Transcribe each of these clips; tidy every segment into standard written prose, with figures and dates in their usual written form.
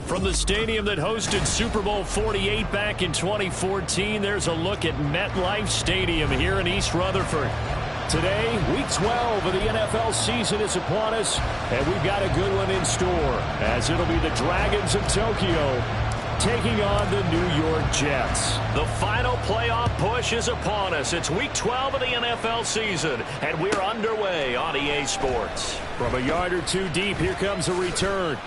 From the stadium that hosted Super Bowl 48 back in 2014, there's a look at MetLife Stadium here in East Rutherford. Today, Week 12 of the NFL season is upon us, and we've got a good one in store, as it'll be the Dragons of Tokyo taking on the New York Jets. The final playoff push is upon us. It's Week 12 of the NFL season, and we're underway on EA Sports. From a yard or two deep, here comes a return.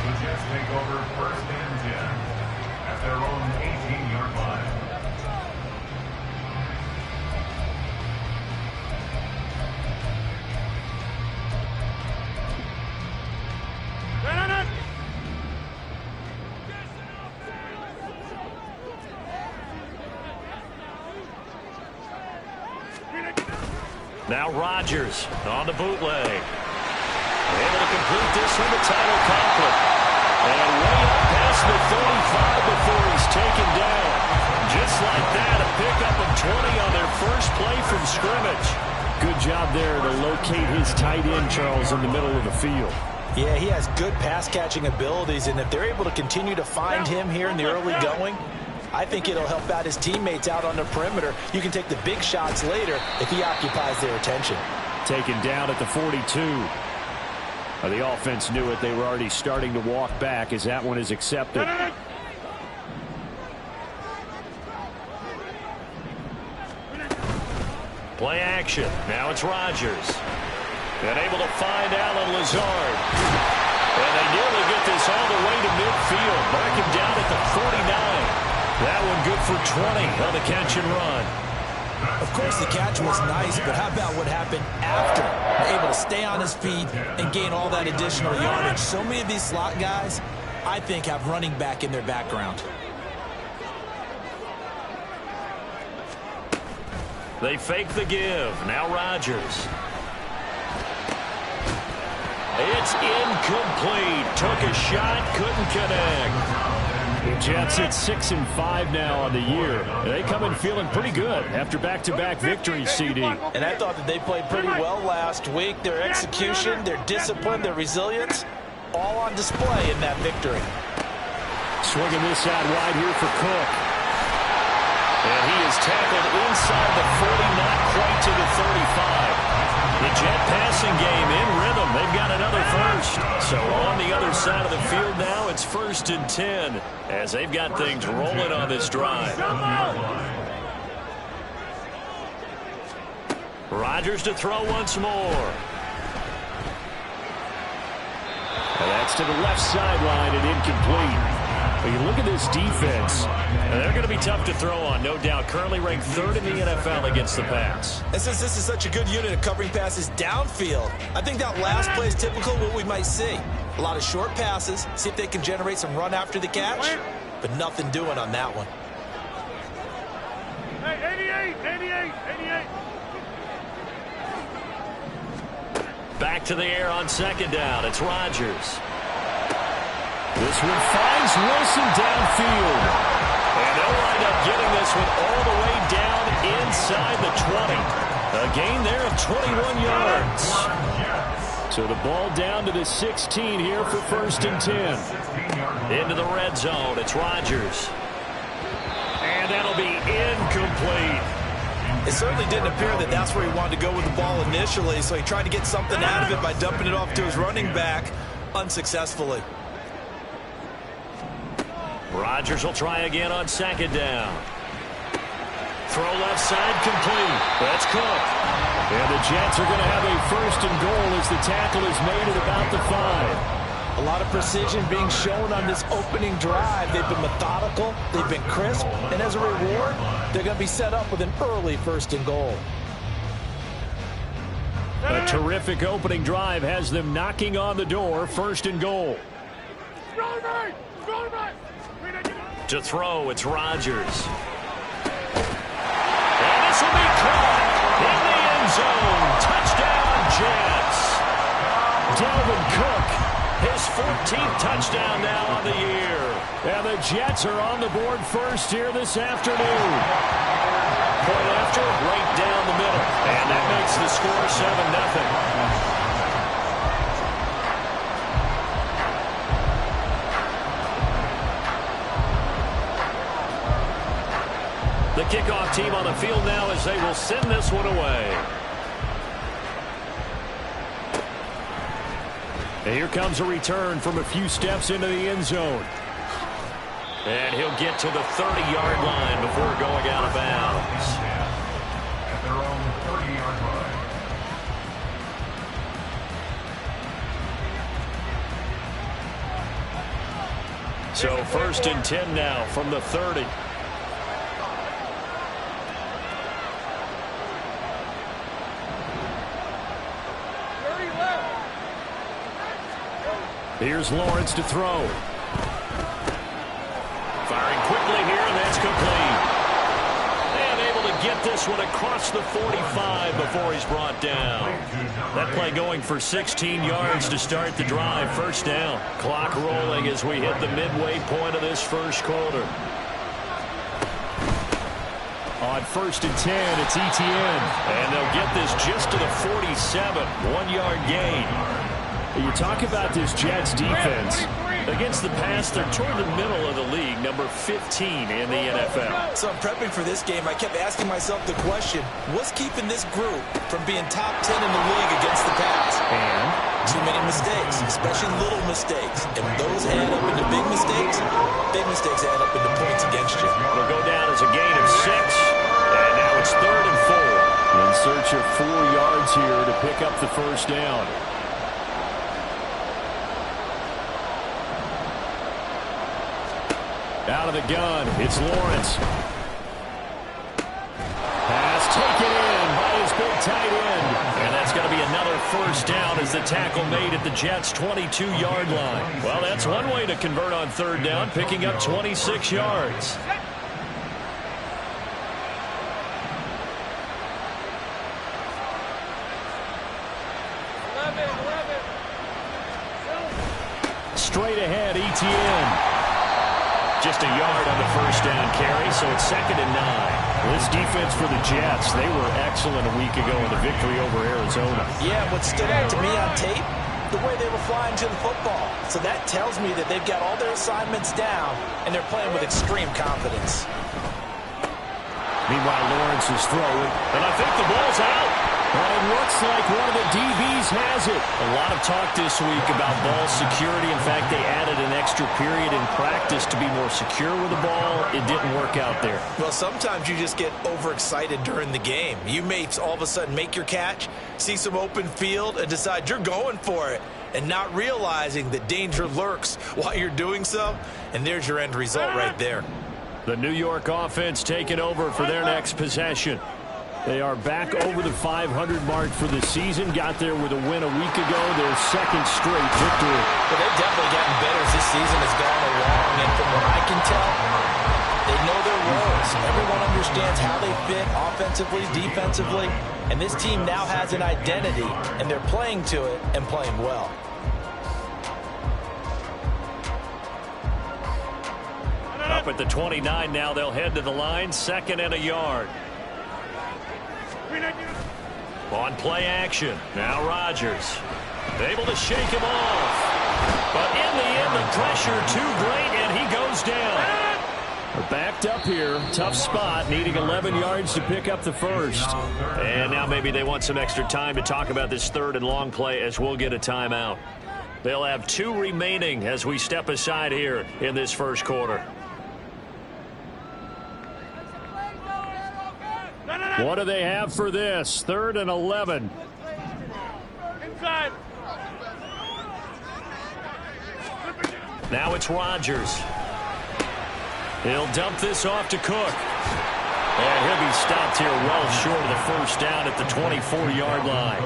The Jets take over first and 10 at their own 18-yard line. Now Rodgers on the bootleg. Able to complete this from the Tyler Conklin. And way up past the 35 before he's taken down. Just like that, a pickup of 20 on their first play from scrimmage. Good job there to locate his tight end, Charles, in the middle of the field. Yeah, he has good pass-catching abilities, and if they're able to continue to find him here in the early going, I think it'll help out his teammates out on the perimeter. You can take the big shots later if he occupies their attention. Taken down at the 42. The offense knew it. They were already starting to walk back as that one is accepted. Play action. Now it's Rodgers. And able to find Allen Lazard. And they nearly get this all the way to midfield. Mark him down at the 49. That one good for 20 on the catch and run. Of course, the catch was nice, but how about what happened after? Able to stay on his feet and gain all that additional yardage. So many of these slot guys, I think, have running back in their background. They fake the give. Now Rodgers. It's incomplete. Took a shot, couldn't connect. The Jets at 6-5 now on the year. They come in feeling pretty good after back-to-back victories, CD. And I thought that they played pretty well last week. Their execution, their discipline, their resilience, all on display in that victory. Swinging this out wide here for Cook. And he is tackled inside the 40, not quite to the 35. The Jet passing game in rhythm. They've got another first. So on the other side of the field now, it's 1st and 10 as they've got things rolling on this drive. Rodgers to throw once more. And that's to the left sideline and incomplete. But you look at this defense, they're going to be tough to throw on, no doubt. Currently ranked 3rd in the NFL against the pass. And since this is such a good unit of covering passes downfield, I think that last play is typical of what we might see. A lot of short passes, see if they can generate some run after the catch, but nothing doing on that one. Hey, 88. Back to the air on 2nd down. It's Rodgers. This one finds Wilson downfield. And they'll wind up getting this one all the way down inside the 20. A gain there of 21 yards. So the ball down to the 16 here for 1st and 10. Into the red zone. It's Rodgers. And that'll be incomplete. It certainly didn't appear that that's where he wanted to go with the ball initially, so he tried to get something out of it by dumping it off to his running back unsuccessfully. Rodgers will try again on 2nd down. Throw left side complete. That's Cook. And the Jets are going to have a 1st and goal as the tackle is made at about the 5. A lot of precision being shown on this opening drive. They've been methodical, they've been crisp, and as a reward, they're going to be set up with an early 1st and goal. A terrific opening drive has them knocking on the door. 1st and goal. To throw, it's Rodgers. And this will be caught in the end zone. Touchdown, Jets. Dalvin Cook, his 14th touchdown now on the year. And the Jets are on the board first here this afternoon. Point after, right down the middle. And that makes the score 7-0. The kickoff team on the field now as they will send this one away. And here comes a return from a few steps into the end zone. And he'll get to the 30-yard line before going out of bounds. At their own 30-yard line. So 1st and 10 now from the 30. Here's Lawrence to throw. Firing quickly here, and that's complete. And able to get this one across the 45 before he's brought down. That play going for 16 yards to start the drive. First down. Clock rolling as we hit the midway point of this first quarter. On 1st and 10, it's Etienne. And they'll get this just to the 47. 1-yard gain. You talk about this Jets defense. Against the pass, they're toward the middle of the league, number 15 in the NFL. So I'm prepping for this game. I kept asking myself the question, what's keeping this group from being top 10 in the league against the pass? And too many mistakes, especially little mistakes. And when those add up into big mistakes add up into points against you. It'll go down as a gain of 6. And now it's 3rd and 4. In search of 4 yards here to pick up the first down. Out of the gun, it's Lawrence. Pass taken in by his big tight end. And that's going to be another first down as the tackle made at the Jets' 22-yard line. Well, that's one way to convert on 3rd down, picking up 26 yards. Straight ahead, Etienne. Just a yard on the first down carry, so it's 2nd and 9. This defense for the Jets, they were excellent a week ago in the victory over Arizona. Yeah, what stood out to me on tape, the way they were flying to the football. So that tells me that they've got all their assignments down, and they're playing with extreme confidence. Meanwhile, Lawrence is throwing, and I think the ball's out. Well, it looks like one of the DBs has it. A lot of talk this week about ball security. In fact, they added an extra period in practice to be more secure with the ball. It didn't work out there. Well, sometimes you just get overexcited during the game. You may all of a sudden make your catch, see some open field, and decide you're going for it, and not realizing that danger lurks while you're doing so. And there's your end result right there. The New York offense taking over for their next possession. They are back over the 500 mark for the season. Got there with a win a week ago. Their 2nd straight victory. Well, they've definitely gotten better as this season has gone along. And from what I can tell, they know their roles. Everyone understands how they fit offensively, defensively. And this team now has an identity, and they're playing to it and playing well. Up at the 29 now, they'll head to the line. 2nd and a yard. On play action, now Rodgers. Able to shake him off. But in the end, the pressure too great, and he goes down. We're backed up here. Tough spot, needing 11 yards to pick up the first. And now maybe they want some extra time to talk about this 3rd and long play as we'll get a timeout. They'll have 2 remaining as we step aside here in this first quarter. What do they have for this? 3rd and 11. Inside. Now it's Rodgers. He'll dump this off to Cook. And he'll be stopped here well short of the first down at the 24-yard line.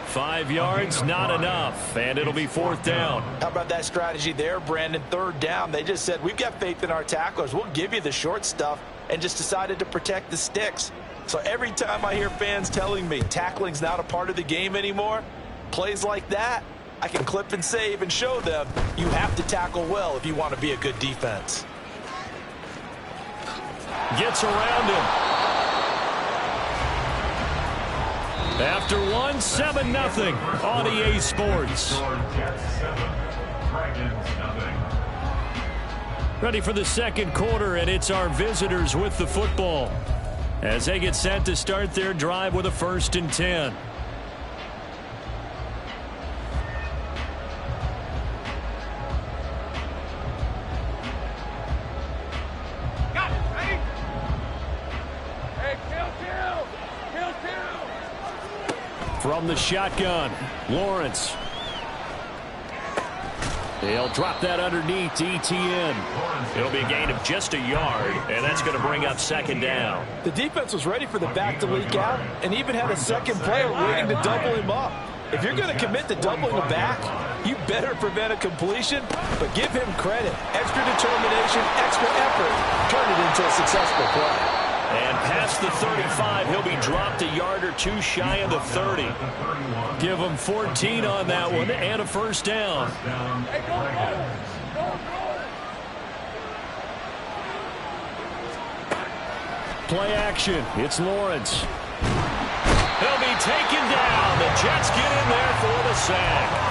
5 yards, not enough, and it'll be 4th down. How about that strategy there, Brandon? 3rd down. They just said, we've got faith in our tacklers. We'll give you the short stuff, and just decided to protect the sticks. So every time I hear fans telling me tackling's not a part of the game anymore, plays like that, I can clip and save and show them you have to tackle well if you want to be a good defense. Gets around him. After 1, 7-0 on EA Sports. Ready for the 2nd quarter, and it's our visitors with the football as they get set to start their drive with a 1st and 10. From the shotgun, Lawrence. They'll drop that underneath to ETN. It'll be a gain of just a yard, and that's going to bring up 2nd down. The defense was ready for the back to leak out and even had a second player waiting to double him up. If you're going to commit to doubling the back, you better prevent a completion, but give him credit. Extra determination, extra effort. Turn it into a successful play. And past the 35, he'll be dropped a yard or 2 shy of the 30. Give him 14 on that one and a 1st down. Play action. It's Lawrence. He'll be taken down. The Jets get in there for the sack.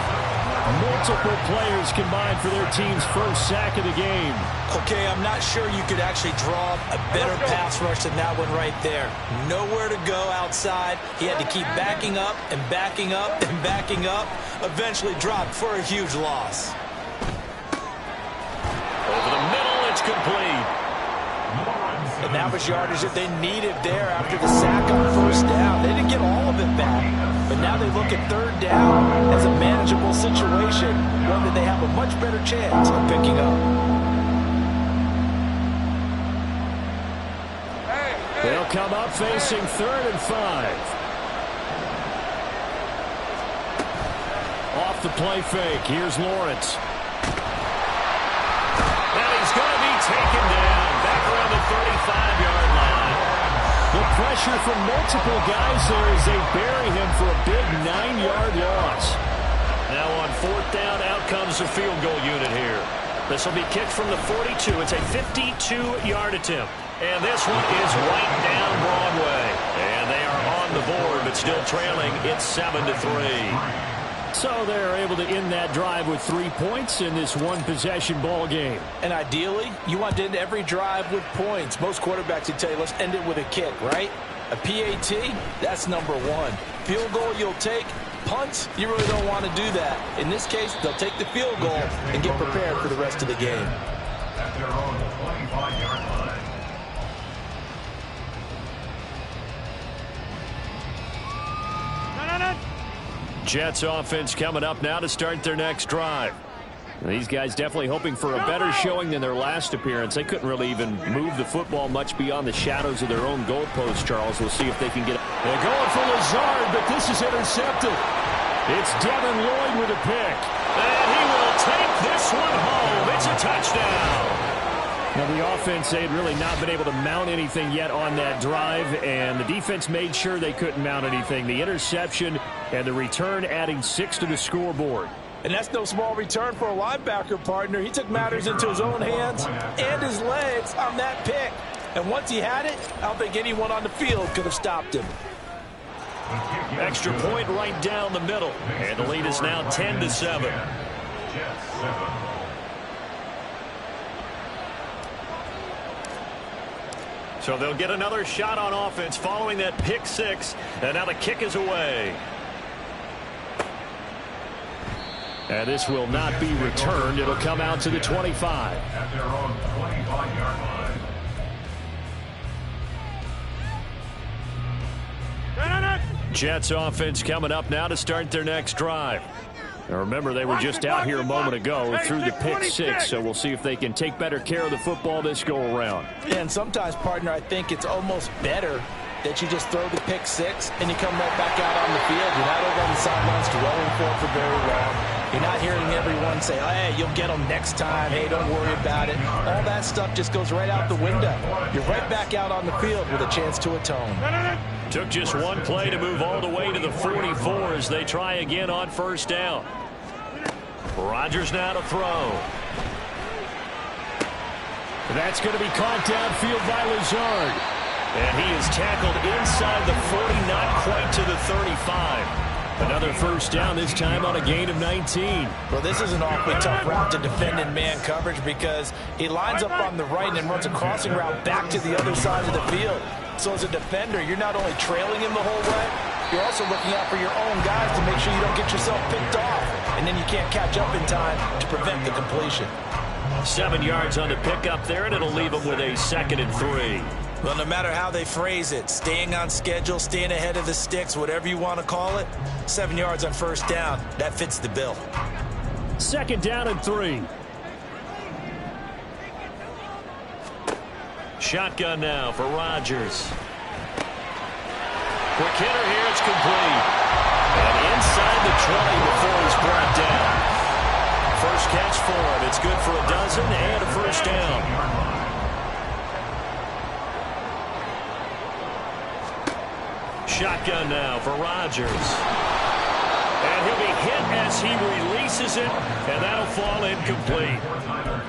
Multiple players combined for their team's 1st sack of the game. Okay, I'm not sure you could actually draw a better pass rush than that one right there. Nowhere to go outside. He had to keep backing up and backing up and backing up. Eventually dropped for a huge loss. Over the middle, it's complete. And that was yardage that they needed there after the sack on 1st down. They didn't get all of it back, but now they look at 3rd down as a manageable situation, one that they have a much better chance of picking up. They'll come up facing 3rd and 5. Off the play fake, here's Lawrence. And he's going to be taken down. Back around the 35-yard line. The pressure from multiple guys there as they bury him for a big 9-yard loss. Now on 4th down, out comes the field goal unit here. This will be kicked from the 42. It's a 52-yard attempt. And this one is right down Broadway. And they are on the board, but still trailing. It's 7-3. So they're able to end that drive with 3 points in this one-possession ball game. And ideally, you want to end every drive with points. Most quarterbacks would tell you, let's end it with a kick, right? A PAT, that's number 1. Field goal you'll take. Punts, you really don't want to do that. In this case, they'll take the field goal and get prepared for the rest of the game. At their own 25-yard line. Jets offense coming up now to start their next drive. These guys definitely hoping for a better showing than their last appearance. They couldn't really even move the football much beyond the shadows of their own goalpost, Charles. We'll see if they can get it. They're going for Lazard, but this is intercepted. It's Devin Lloyd with a pick. And he will take this one home. It's a touchdown. Now, the offense, they had really not been able to mount anything yet on that drive, and the defense made sure they couldn't mount anything. The interception and the return adding 6 to the scoreboard. And that's no small return for a linebacker, partner. He took matters into his own hands and his legs on that pick. And once he had it, I don't think anyone on the field could have stopped him. Extra point right down the middle. And the lead is now 10-7. So they'll get another shot on offense following that pick 6. And now the kick is away. And this will not be returned. It'll come out to the 25. At their own 25-yard line. Jets offense coming up now to start their next drive. Now remember, they were just out here a moment ago through the pick 6, so we'll see if they can take better care of the football this go around. And sometimes, partner, I think it's almost better that you just throw the pick six and you come right back out on the field. You're not over on the sidelines dwelling for very long. You're not hearing everyone say, oh, hey, you'll get them next time. Hey, don't worry about it. All that stuff just goes right out the window. You're right back out on the field with a chance to atone. Took just one play to move all the way to the 44 as they try again on first down. Rodgers now to throw. That's going to be caught downfield by Lazard. And he is tackled inside the 40, not quite to the 35. Another first down, this time on a gain of 19. Well, this is an awfully tough route to defend in man coverage because he lines up on the right and runs a crossing route back to the other side of the field. So as a defender, you're not only trailing him the whole way, you're also looking out for your own guys to make sure you don't get yourself picked off. And then you can't catch up in time to prevent the completion. 7 yards on the pickup there, and it'll leave him with a 2nd and 3. Well, no matter how they phrase it, staying on schedule, staying ahead of the sticks, whatever you want to call it, 7 yards on first down, that fits the bill. 2nd down and 3. Shotgun now for Rodgers. Quick hitter here, it's complete. And inside the 20 before he's brought down. First catch for him. It's good for a dozen and a first down. Shotgun now for Rodgers. And he'll be hit as he releases it, and that'll fall incomplete.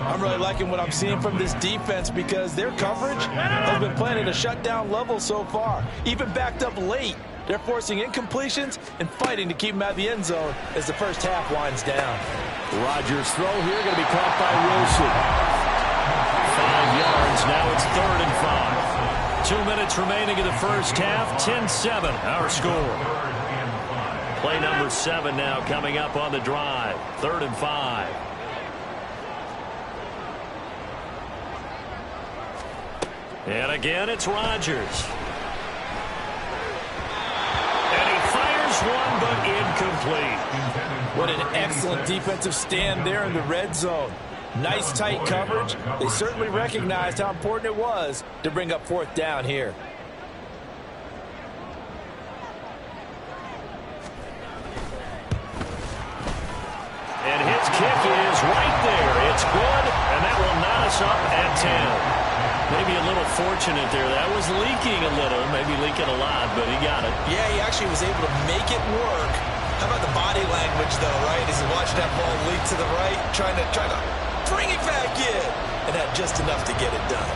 I'm really liking what I'm seeing from this defense because their coverage has been playing at a shutdown level so far. Even backed up late, they're forcing incompletions and fighting to keep them out of the end zone as the first half winds down. Rodgers' throw here going to be caught by Wilson. 5 yards, now it's 3rd and 5. 2 minutes remaining in the first half, 10-7, our score. Play number 7 now coming up on the drive, 3rd and 5. And again, it's Rodgers. And he fires one, but incomplete. What an excellent defensive stand there in the red zone. Nice tight coverage. They certainly recognized how important it was to bring up 4th down here. And his kick is right there. It's good, and that will knot us up at 10. Maybe a little fortunate there. That was leaking a little, maybe leaking a lot, but he got it. Yeah, he actually was able to make it work. How about the body language, though, right? As he watched that ball leak to the right, trying to bring it back in, and had just enough to get it done.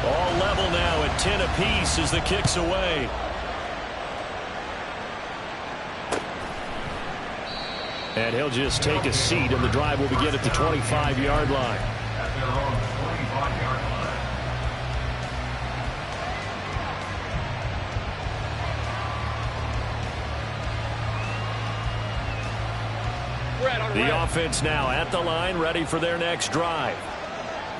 All level now at 10 apiece as the kick's away. And he'll just take a seat, and the drive will begin at the 25-yard line. At their own 25-yard line. The offense now at the line, ready for their next drive.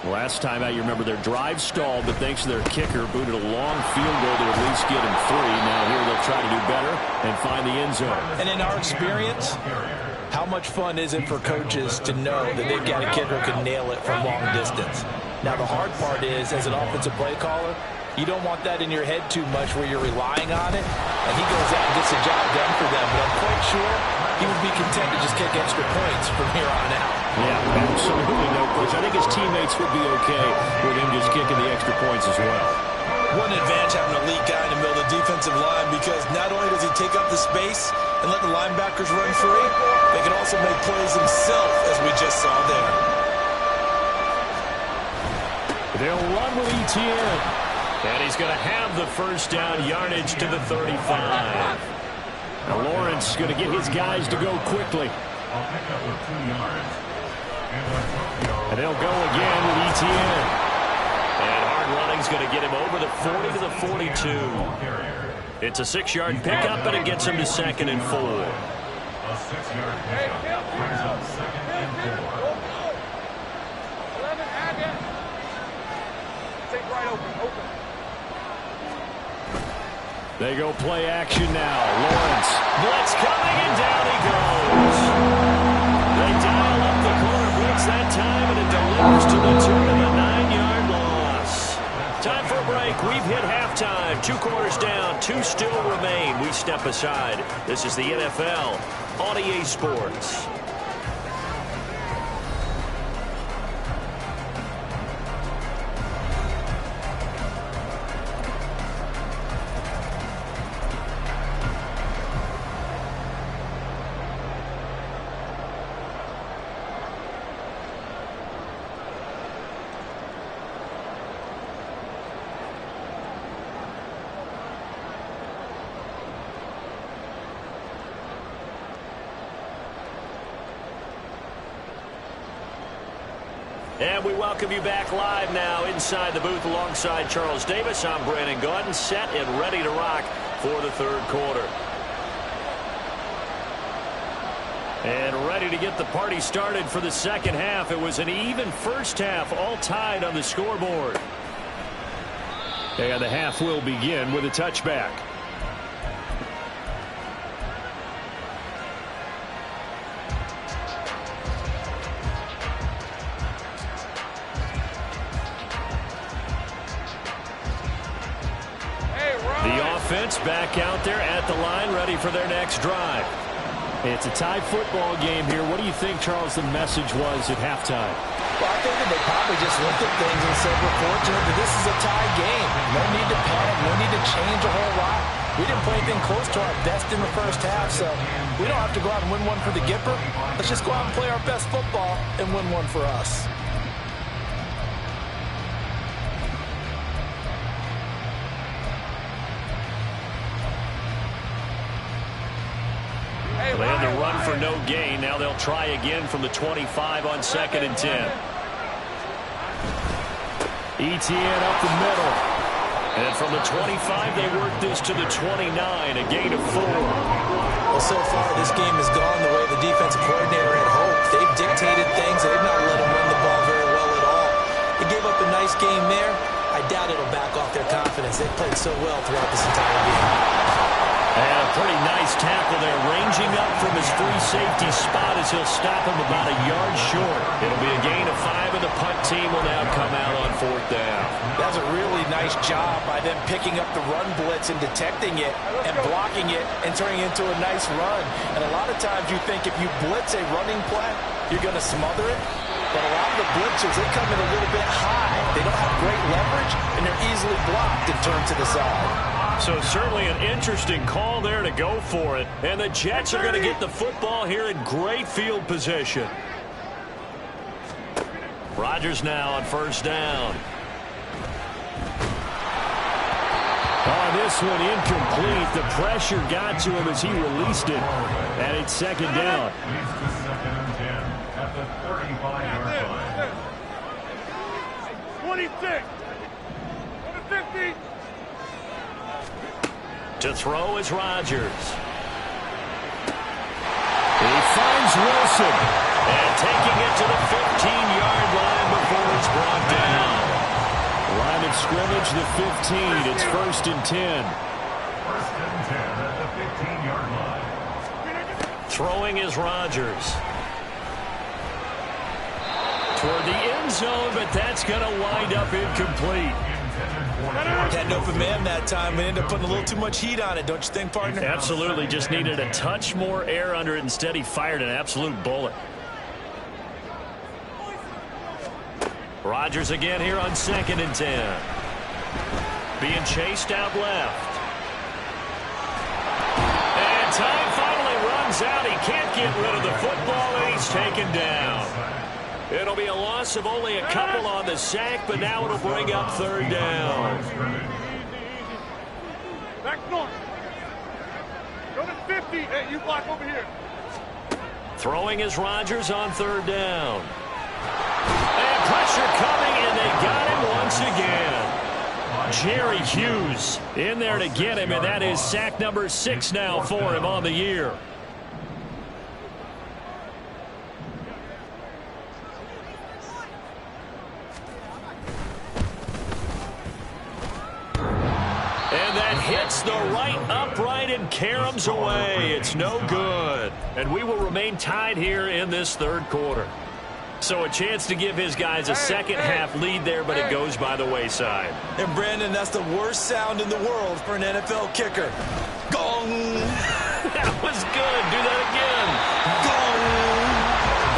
Last time out, you remember their drive stalled, but thanks to their kicker, booted a long field goal to at least get him 3. Now here they'll try to do better and find the end zone. And in our experience, how much fun is it for coaches to know that they've got a kicker who can nail it from long distance? Now, the hard part is, as an offensive play caller, you don't want that in your head too much where you're relying on it, and he goes out and gets the job done for them. But I'm quite sure he would be content to just kick extra points from here on out. Yeah, absolutely no question. I think his teammates would be okay with him just kicking the extra points as well. One advantage having an elite guy in the middle of the defensive line, because not only does he take up the space and let the linebackers run free, they can also make plays himself, as we just saw there. They'll run with ETN. And he's going to have the first down, yardage to the 35. Now Lawrence going to get his guys to go quickly. I'll pick up with 2 yards. And they'll go again with ETN. And hard running's going to get him over the 40 to the 42. It's a 6-yard pickup, and it gets him to 2nd and 4. A 6-yard pickup brings up 2nd and 4. 11, Agate. Take right open. They go play action now. Lawrence. Blitz coming, and down he goes. They dial up the corner blitz that time, and it delivers to the 2. 2 quarters down, 2 still remain. We step aside. This is the NFL on EA Sports. And we welcome you back live now inside the booth alongside Charles Davis. I'm Brandon Gaudin, set and ready to rock for the third quarter. And ready to get the party started for the second half. It was an even first half, all tied on the scoreboard. And the half will begin with a touchback. Back out there at the line, ready for their next drive. It's a tie football game here. What do you think, Charles, the message was at halftime? Well, I think that they probably just looked at things and said, we're fortunate that this is a tie game. No need to panic, no need to change a whole lot. We didn't play anything close to our best in the first half, so we don't have to go out and win one for the Gipper. Let's just go out and play our best football and win one for us. They had to run for no gain. Now they'll try again from the 25 on 2nd and 10. ETN up the middle. And from the 25, they work this to the 29, a gain of 4. Well, so far, this game has gone the way the defensive coordinator had hoped. They've dictated things. They've not let them run the ball very well at all. They gave up a nice game there. I doubt it'll back off their confidence. They've played so well throughout this entire game. And a pretty nice tackle there, ranging up from his free safety spot as he'll stop him about a yard short. It'll be a gain of 5, and the punt team will now come out on 4th down. That's a really nice job by them picking up the run blitz and detecting it and blocking it and turning it into a nice run. And a lot of times you think if you blitz a running play, you're going to smother it. But a lot of the blitzers, they come in a little bit high. They don't have great leverage, and they're easily blocked and turned to the side. So certainly an interesting call there to go for it. And the Jets are going to get the football here in great field position. Rodgers now on 1st down. Oh, this one incomplete. The pressure got to him as he released it. And it's 2nd down. Leads to 2nd and 10 at the 35-yard line. 26. 50. To throw is Rodgers. He finds Wilson. And taking it to the 15-yard line before it's brought down. Line of scrimmage, the 15. It's 1st and 10. 1st and 10 at the 15-yard line. Throwing is Rodgers. Toward the end zone, but that's going to wind up incomplete. Had an open man that time, but ended up putting a little too much heat on it, don't you think, partner? Absolutely. Just needed a touch more air under it. Instead, he fired an absolute bullet. Rodgers again here on 2nd and 10. Being chased out left. And time finally runs out. He can't get rid of the football, and he's taken down. It'll be a loss of only a couple on the sack, but now it'll bring up 3rd down. Back north. Go to 50. Hey, you block over here. Throwing is Rodgers on 3rd down. And pressure coming, and they got him once again. Jerry Hughes in there to get him, and that is sack number 6 now for him on the year. Hits the right upright and caroms away. It's no good. And we will remain tied here in this 3rd quarter. So a chance to give his guys a second-half lead there, but it goes by the wayside. And, Brandon, that's the worst sound in the world for an NFL kicker. Gong! That was good. Do that again. Gong!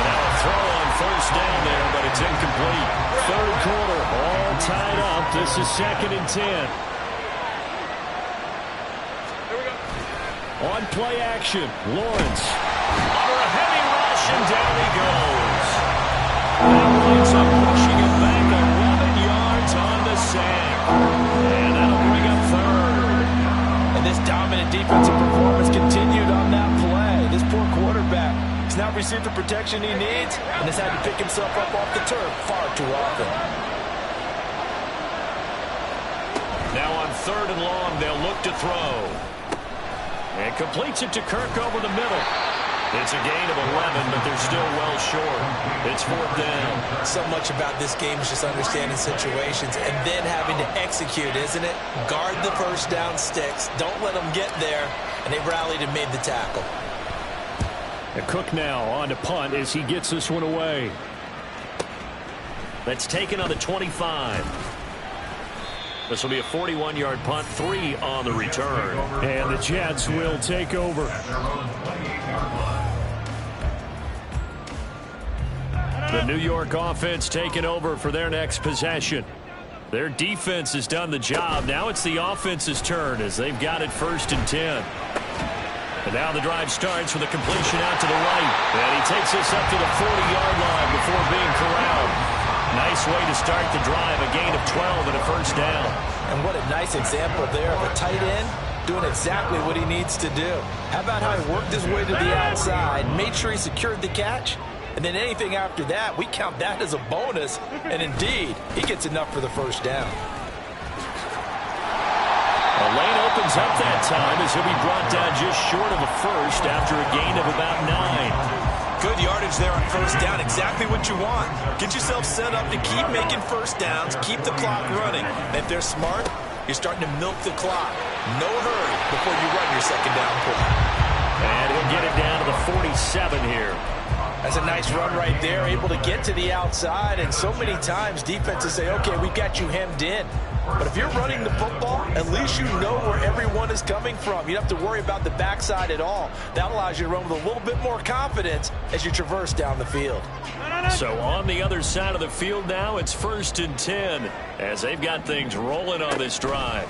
Now a throw on first down there, but it's incomplete. Third quarter, all tied up. This is 2nd and 10. Here we go. On play action, Lawrence. Under a heavy rush, and down he goes. That winds up pushing it back 11 yards on the sack. And that'll bring up third. And this dominant defensive performance continued on that play. This poor quarterback has not received the protection he needs and has had to pick himself up off the turf far too often. Now on 3rd and long, they'll look to throw. And completes it to Kirk over the middle. It's a gain of 11, but they're still well short. It's 4th down. So much about this game is just understanding situations and then having to execute, isn't it? Guard the first down sticks. Don't let them get there. And they rallied and made the tackle. And Cook now on to punt as he gets this one away. That's taken on the 25. This will be a 41-yard punt, 3 on the return. And the Jets will take over. The New York offense taking over for their next possession. Their defense has done the job. Now it's the offense's turn as they've got it 1st and 10. And now the drive starts with a completion out to the right. And he takes us up to the 40-yard line before being corralled. Nice way to start the drive, a gain of 12 and a 1st down. And what a nice example there of a tight end doing exactly what he needs to do. How about how he worked his way to the outside, made sure he secured the catch, and then anything after that, we count that as a bonus. And indeed, he gets enough for the 1st down. A lane opens up that time as he'll be brought down just short of a 1st after a gain of about 9. Good yardage there on 1st down. Exactly what you want. Get yourself set up to keep making 1st downs, keep the clock running. And if they're smart, you're starting to milk the clock. No hurry before you run your 2nd down play. And he'll get it down to the 47 here. That's a nice run right there, able to get to the outside. And so many times defenses say, okay, we've got you hemmed in. But if you're running the football, at least you know where everyone is coming from. You don't have to worry about the backside at all. That allows you to run with a little bit more confidence as you traverse down the field. So on the other side of the field now, it's 1st and 10 as they've got things rolling on this drive.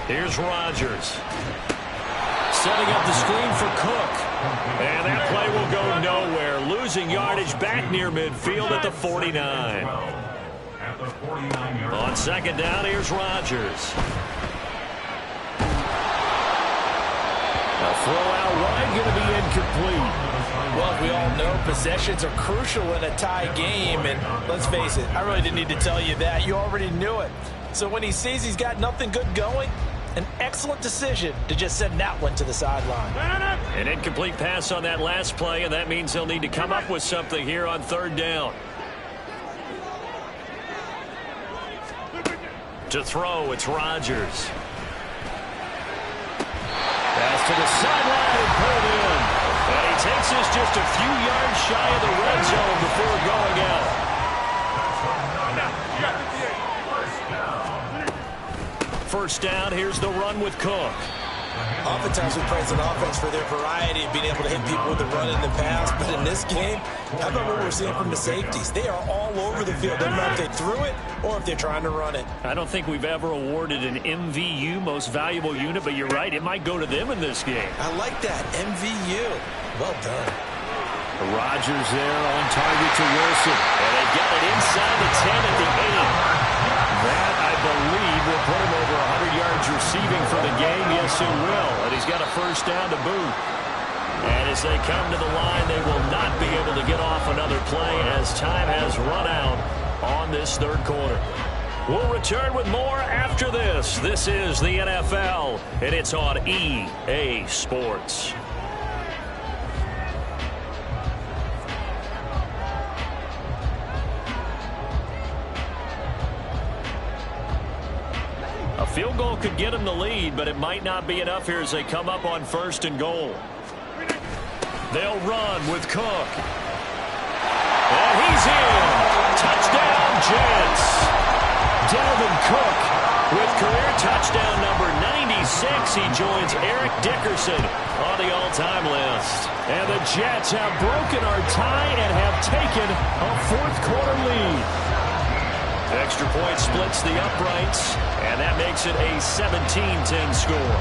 Here's Rodgers. Setting up the screen for Cook. And that play will go nowhere. Losing yardage back near midfield at the 49. On 2nd down, here's Rodgers. A throw out wide, going to be incomplete. Well, as we all know, possessions are crucial in a tie game. And let's face it, I really didn't need to tell you that. You already knew it. So when he sees he's got nothing good going, an excellent decision to just send that one to the sideline. An incomplete pass on that last play, and that means they'll need to come up with something here on 3rd down. To throw, it's Rodgers. Pass to the sideline and pulled in. And he takes us just a few yards shy of the red zone before going out. First down, here's the run with Cook. Oftentimes we praise an offense for their variety of being able to hit people with the run in the pass. But in this game, how about what we're seeing from the safeties? They are all over the field. Doesn't matter if they threw it or if they're trying to run it. I don't think we've ever awarded an MVU, most valuable unit, but you're right, it might go to them in this game. I like that, MVU. Well done. Rodgers there on target to Wilson. And they get it inside the 10 at the 8. That, I believe, will put him over 100 yards receiving for the game. Yes, it will. And he's got a 1st down to boot. And as they come to the line, they will not be able to get off another play as time has run out on this 3rd quarter. We'll return with more after this. This is the NFL, and it's on EA Sports. A field goal could get them the lead, but it might not be enough here as they come up on 1st and goal. They'll run with Cook. And And he's in. Touchdown, Jets. Dalvin Cook with career touchdown number 96. He joins Eric Dickerson on the all-time list. And the Jets have broken our tie and have taken a fourth-quarter lead. Extra point splits the uprights, and that makes it a 17-10 score.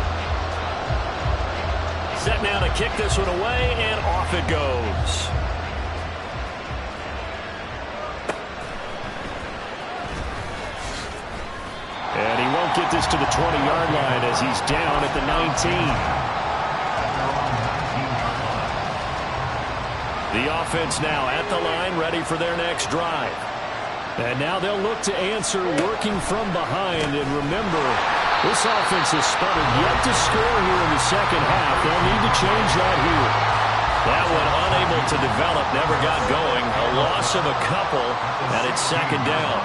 Set now to kick this one away, and off it goes. And he won't get this to the 20-yard line as he's down at the 19. The offense now at the line, ready for their next drive. And now they'll look to answer working from behind. And remember, this offense has sputtered yet to score here in the second half. They'll need to change that here. That one unable to develop, never got going. A loss of a couple, and it's second down.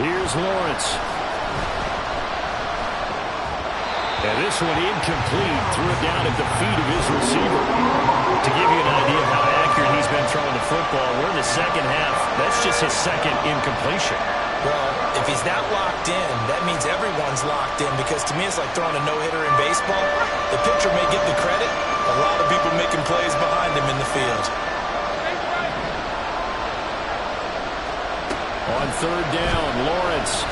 Here's Lawrence. And this one incomplete. Threw it down at the feet of his receiver. To give you an idea of how accurate he's been throwing the football, we're in the second half. That's just his second incompletion. Well, if he's not locked in, that means everyone's locked in, because to me it's like throwing a no-hitter in baseball. The pitcher may get the credit. A lot of people making plays behind him in the field. On third down, Lawrence.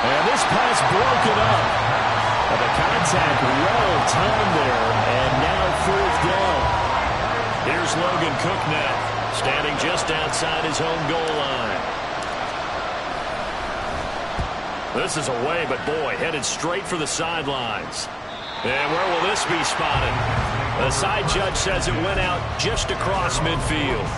And this pass broken up. And the contact well timed there, and now fourth down. Here's Logan Cook now, standing just outside his own goal line. This is away, but boy, headed straight for the sidelines. And where will this be spotted? The side judge says it went out just across midfield.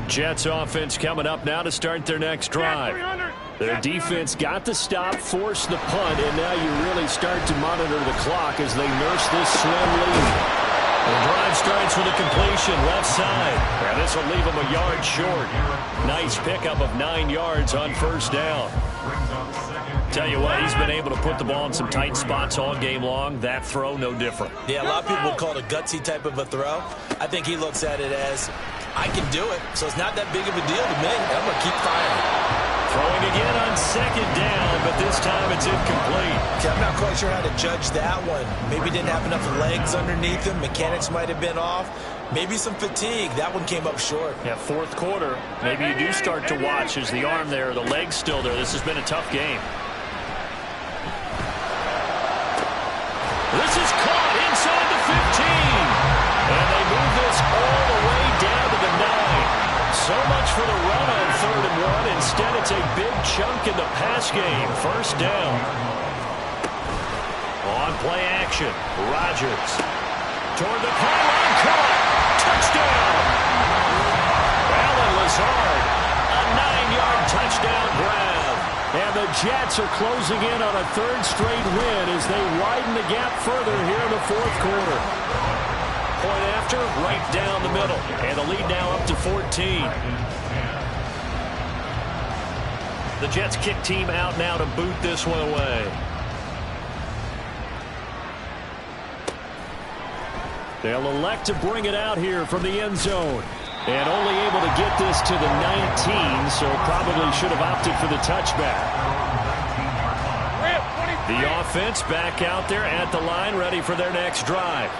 Jets offense coming up now to start their next drive. Their defense got the stop, forced the punt, and now you really start to monitor the clock as they nurse this slim lead. The drive starts with a completion left side. And this will leave them a yard short. Nice pickup of 9 yards on first down. Tell you what, he's been able to put the ball in some tight spots all game long. That throw, no different. Yeah, a lot of people would call it a gutsy type of a throw. I think he looks at it as, I can do it, so it's not that big of a deal to me. I'm going to keep firing. Throwing again on second down, but this time it's incomplete. I'm not quite sure how to judge that one. Maybe didn't have enough legs underneath him. Mechanics might have been off. Maybe some fatigue. That one came up short. Yeah, fourth quarter. Maybe you do start to watch. Is the arm there, the leg's still there? This has been a tough game. This is caught inside the 15. And they move this all the way down to the 9. So much for the run on 3rd and 1. Instead, it's a big chunk in the pass game. First down. On play action, Rodgers. Toward the pylon, caught. Touchdown. Alan Lazard, a 9-yard touchdown grab. And the Jets are closing in on a 3rd straight win as they widen the gap further here in the fourth quarter. Point after, right down the middle. And the lead now up to 14. The Jets kick team out now to boot this one away. They'll elect to bring it out here from the end zone. And only able to get this to the 19, so probably should have opted for the touchback. The offense back out there at the line, ready for their next drive.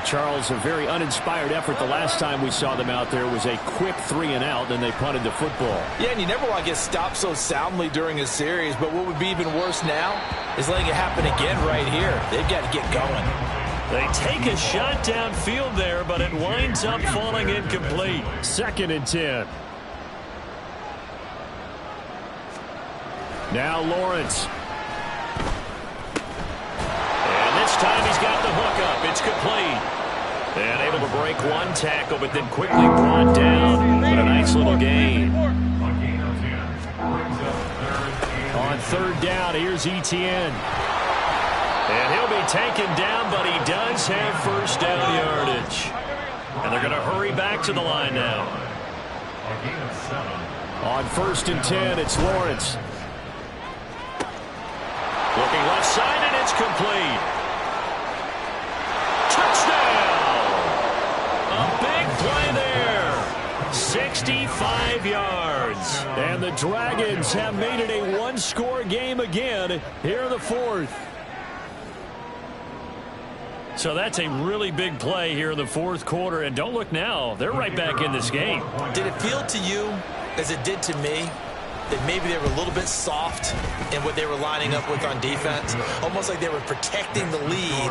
Charles, a very uninspired effort the last time we saw them out there was a quick 3-and-out, then they punted the football. Yeah, and you never want to get stopped so soundly during a series, but what would be even worse now is letting it happen again right here. They've got to get going. They take a shot downfield there, but it winds up falling incomplete. 2nd and 10. Now Lawrence. This time he's got the hook up. It's complete. And able to break one tackle, but then quickly brought down. But a nice little gain. On 3rd down, here's Etienne. And he'll be taken down, but he does have first down And they're going to hurry back to the line now. A gain of 7. On 1st and 10, it's Lawrence. Looking left side, and it's complete. Touchdown! A big play there. 65 yards. And the Dragons have made it a one-score game again here in the 4th. So that's a really big play here in the 4th quarter. And don't look now. They're right back in this game. Did it feel to you, as it did to me, that maybe they were a little bit soft in what they were lining up with on defense? Almost like they were protecting the lead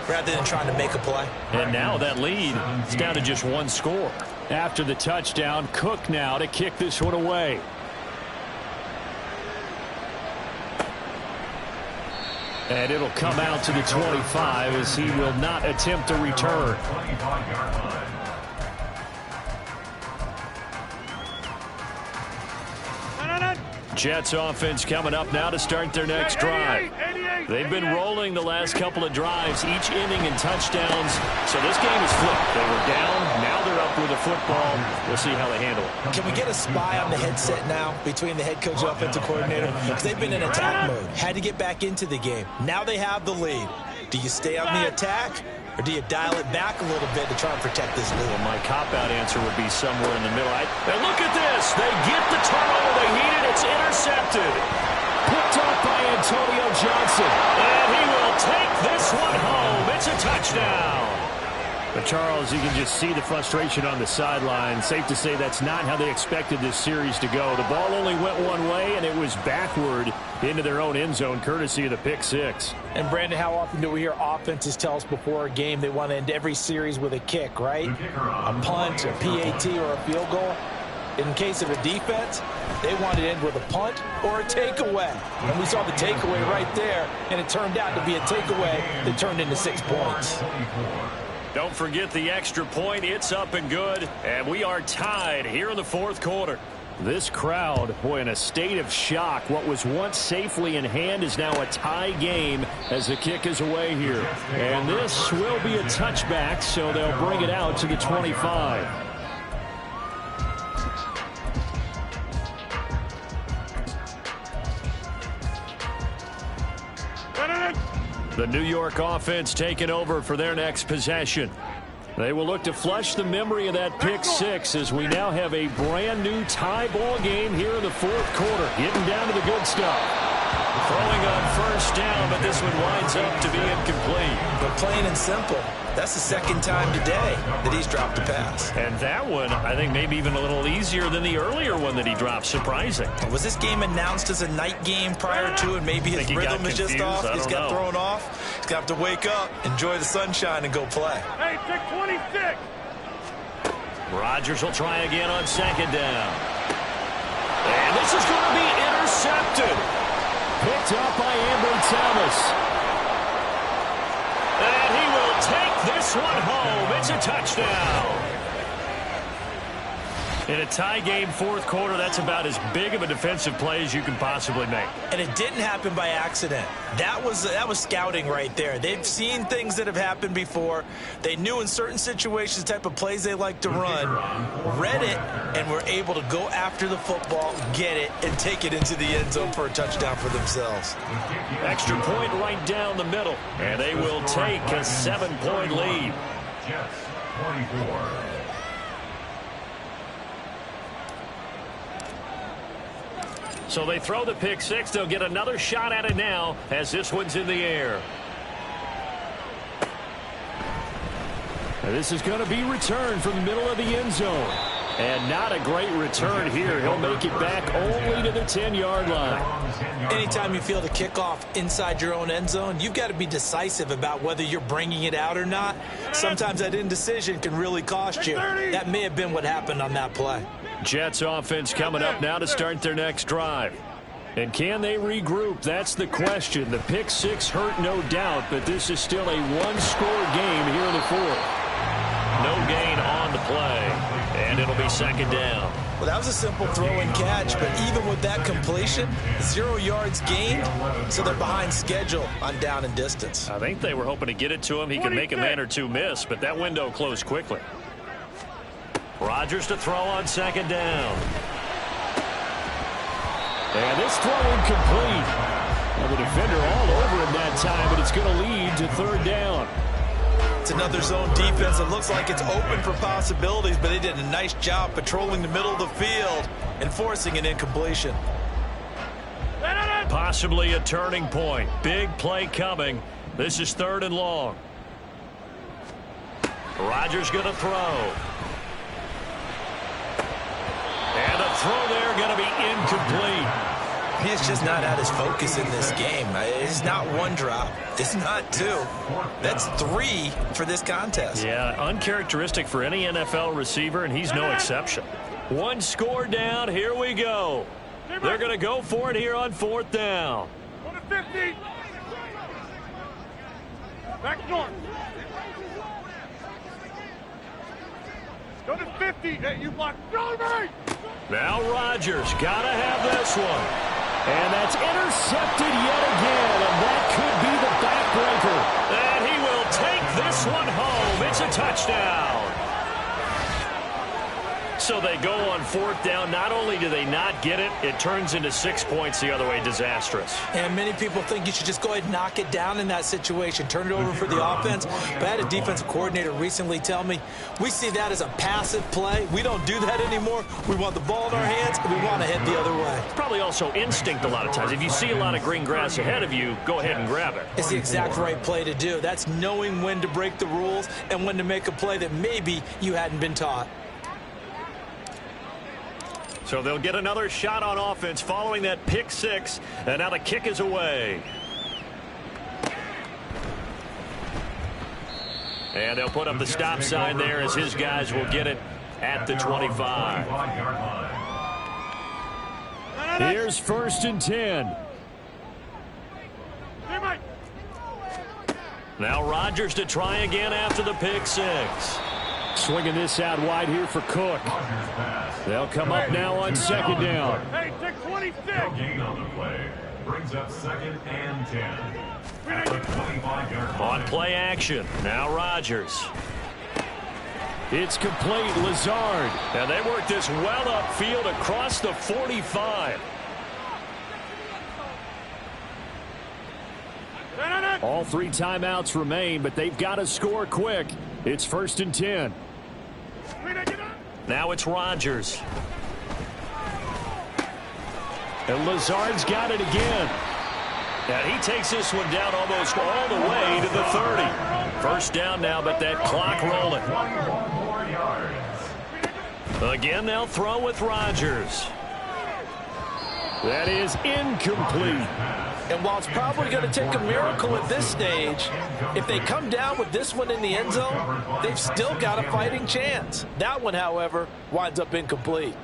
rather than trying to make a play. And now that lead is down to just one score. After the touchdown, Cook now to kick this one away. And it'll come out to the 25 as he will not attempt a return. 25-yard line. Jets offense coming up now to start their next drive. They've been rolling the last couple of drives, each inning in touchdowns. So this game is flipped. They were down, now they're up with the football. We'll see how they handle it. Can we get a spy on the headset now between the head coach and offensive coordinator? Because they've been in attack mode. Had to get back into the game. Now they have the lead. Do you stay on the attack, or do you dial it back a little bit to try and protect this lead? Well, my cop-out answer would be somewhere in the middle. And look at this. They get the turnover they needed. It's intercepted. Picked up by Antonio Johnson. And he will take this one home. It's a touchdown. But, Charles, you can just see the frustration on the sideline. Safe to say that's not how they expected this series to go. The ball only went one way, and it was backward into their own end zone, courtesy of the pick six. And, Brandon, how often do we hear offenses tell us before a game they want to end every series with a kick, right? A punt, a PAT, or a field goal. In case of a defense, they want to end with a punt or a takeaway. And we saw the takeaway right there, and it turned out to be a takeaway that turned into 6 points. Don't forget the extra point. It's up and good. And we are tied here in the 4th quarter. This crowd, boy, in a state of shock. What was once safely in hand is now a tie game as the kick is away here. And this will be a touchback, so they'll bring it out to the 25. The New York offense taking over for their next possession. They will look to flush the memory of that pick six as we now have a brand new tie ball game here in the 4th quarter. Getting down to the good stuff. Throwing on 1st down, but this one winds up to be incomplete. But plain and simple, that's the 2nd time today that he's dropped a pass. And that one, I think, maybe even a little easier than the earlier one that he dropped. Surprising. Was this game announced as a night game prior to, and maybe his rhythm is just off? He's got thrown off. He's going to have to wake up, enjoy the sunshine, and go play. Hey, pick 26. Rodgers will try again on 2nd down. And this is going to be intercepted. Picked up by Ambry Thomas. And he will take this one home. It's a touchdown. In a tie game 4th quarter, that's about as big of a defensive play as you can possibly make. And it didn't happen by accident. That was scouting right there. They've seen things that have happened before. They knew in certain situations the type of plays they like to run, read it, and were able to go after the football, get it, and take it into the end zone for a touchdown for themselves. Extra point right down the middle, and they will take a 7-point lead. Jets 24. So they throw the pick six. They'll get another shot at it now as this one's in the air. And this is going to be returned from the middle of the end zone. And not a great return here. He'll make it back only to the 10-yard line. Anytime you feel the kickoff inside your own end zone, you've got to be decisive about whether you're bringing it out or not. Sometimes that indecision can really cost you. That may have been what happened on that play. Jets offense coming up now to start their next drive. And can they regroup? That's the question. The pick six hurt, no doubt, but this is still a one-score game here in the 4th. No gain on the play, and it'll be 2nd down. Well, that was a simple throw and catch, but even with that completion, 0 yards gained, so they're behind schedule on down and distance. I think they were hoping to get it to him. He could make a man or two miss, but that window closed quickly. Rodgers to throw on second down. And this throw incomplete. Well, the defender all over him that time, but it's going to lead to third down. It's another zone defense. It looks like it's open for possibilities, but they did a nice job patrolling the middle of the field and forcing an incompletion. Possibly a turning point. Big play coming. This is third and long. Rodgers going to throw. And the throw there going to be incomplete. He's just not at his focus in this game. It's not one drop. It's not two. That's three for this contest. Yeah, uncharacteristic for any NFL receiver, and he's no exception. One score down. Here we go. They're going to go for it here on fourth down. Go to 50. Back north. Go to 50. Hey, you block. Go me. Now Rodgers got to have this one. And that's intercepted yet again, and that could be the backbreaker. And he will take this one home. It's a touchdown. So they go on fourth down. Not only do they not get it, it turns into 6 points the other way. Disastrous. And many people think you should just go ahead and knock it down in that situation. Turn it over for the offense. But I had a defensive coordinator recently tell me, we see that as a passive play. We don't do that anymore. We want the ball in our hands, and we want to head the other way. It's probably also instinct a lot of times. If you see a lot of green grass ahead of you, go ahead and grab it. It's the exact right play to do. That's knowing when to break the rules and when to make a play that maybe you hadn't been taught. So they'll get another shot on offense following that pick six, and now the kick is away. And they'll put up the stop sign there as his guys will get it at the 25. Here's first and 10. Now Rodgers to try again after the pick six. Swinging this out wide here for Cook. They'll come up now on second down. Hey, take 26. Gain on the play brings up second and 10 at the 25-yard line. On play action. Now Rodgers. It's complete. Lazard. And they work this well upfield across the 45. All three timeouts remain, but they've got to score quick. It's first and 10. Now it's Rodgers. And Lazard's got it again. And he takes this one down almost all the way to the 30. First down now, but that clock rolling. Again, they'll throw with Rodgers. That is incomplete. And while it's probably going to take a miracle at this stage, if they come down with this one in the end zone, they've still got a fighting chance. That one, however, winds up incomplete.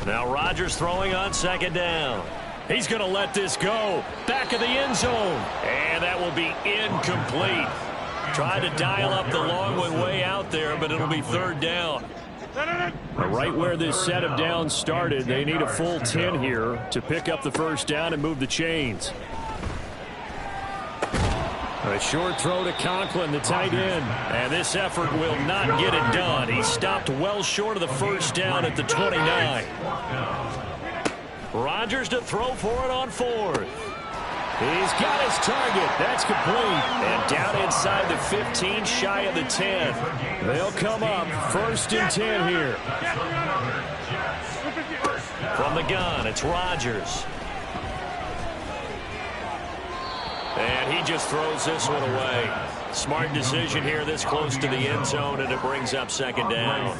Now Rodgers throwing on second down. He's going to let this go. Back of the end zone. And that will be incomplete. Trying to dial up the long one way out there, but it'll be third down. Right where this set of downs started, they need a full 10 here to pick up the first down and move the chains. A short throw to Conklin, the tight end. And this effort will not get it done. He stopped well short of the first down at the 29. Rodgers to throw for it on fourth. He's got his target. That's complete. And down inside the 15, shy of the 10. They'll come up first and 10 here. From the gun, it's Rodgers. And he just throws this one away. Smart decision here this close to the end zone, and it brings up second down.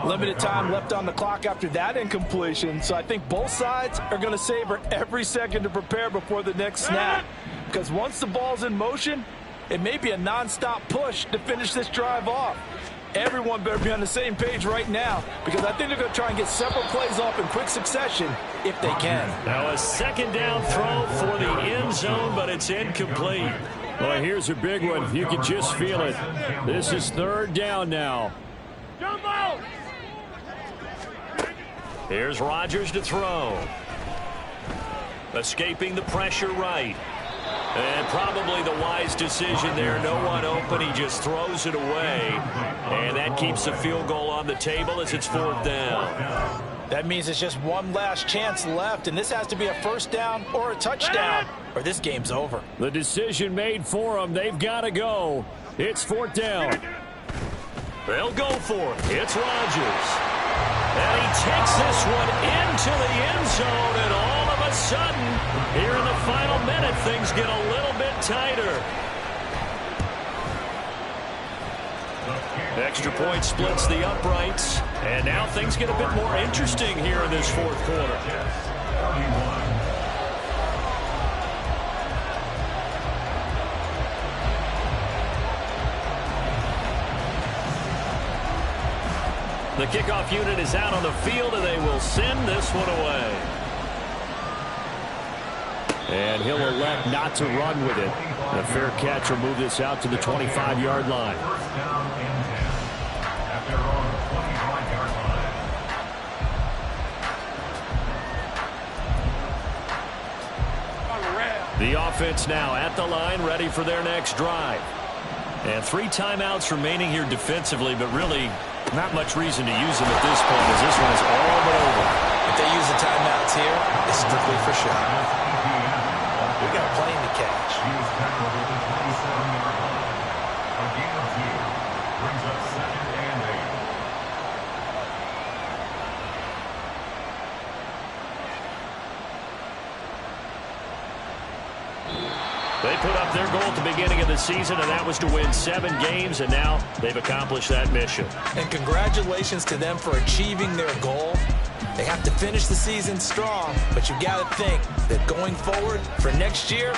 Limited time left on the clock after that incompletion, so I think both sides are going to savor every second to prepare before the next snap. Because once the ball's in motion, it may be a nonstop push to finish this drive off. Everyone better be on the same page right now, because I think they're going to try and get several plays off in quick succession if they can. Now a second down throw for the end zone, but it's incomplete. Well, here's a big one. You can just feel it. This is third down now. Here's Rodgers to throw. Escaping the pressure right. And probably the wise decision there. No one open. He just throws it away. And that keeps the field goal on the table as it's 4th down. That means it's just one last chance left, and this has to be a first down or a touchdown, or this game's over. The decision made for them. They've got to go. It's 4th down. They'll go for it. It's Rodgers. And he takes this one into the end zone, and all of a sudden, here in the final minute, things get a little bit tighter. Extra point splits the uprights, and now things get a bit more interesting here in this 4th quarter. The kickoff unit is out on the field, and they will send this one away. And he'll elect not to run with it. A fair catch will move this out to the 25-yard line. First down and 10 at their own 25-yard line. The offense now at the line, ready for their next drive. And 3 timeouts remaining here defensively, but really not much reason to use them at this point, as this one is all but over. If they use the timeouts here, it's strictly for show. We got a plane to catch. He was tackled at the 27-yard line. A gain of 2 brings up 2nd and 8. They put up their goal at the beginning of the season, and that was to win 7 games, and now they've accomplished that mission. And congratulations to them for achieving their goal. They have to finish the season strong, but you've got to think that going forward for next year,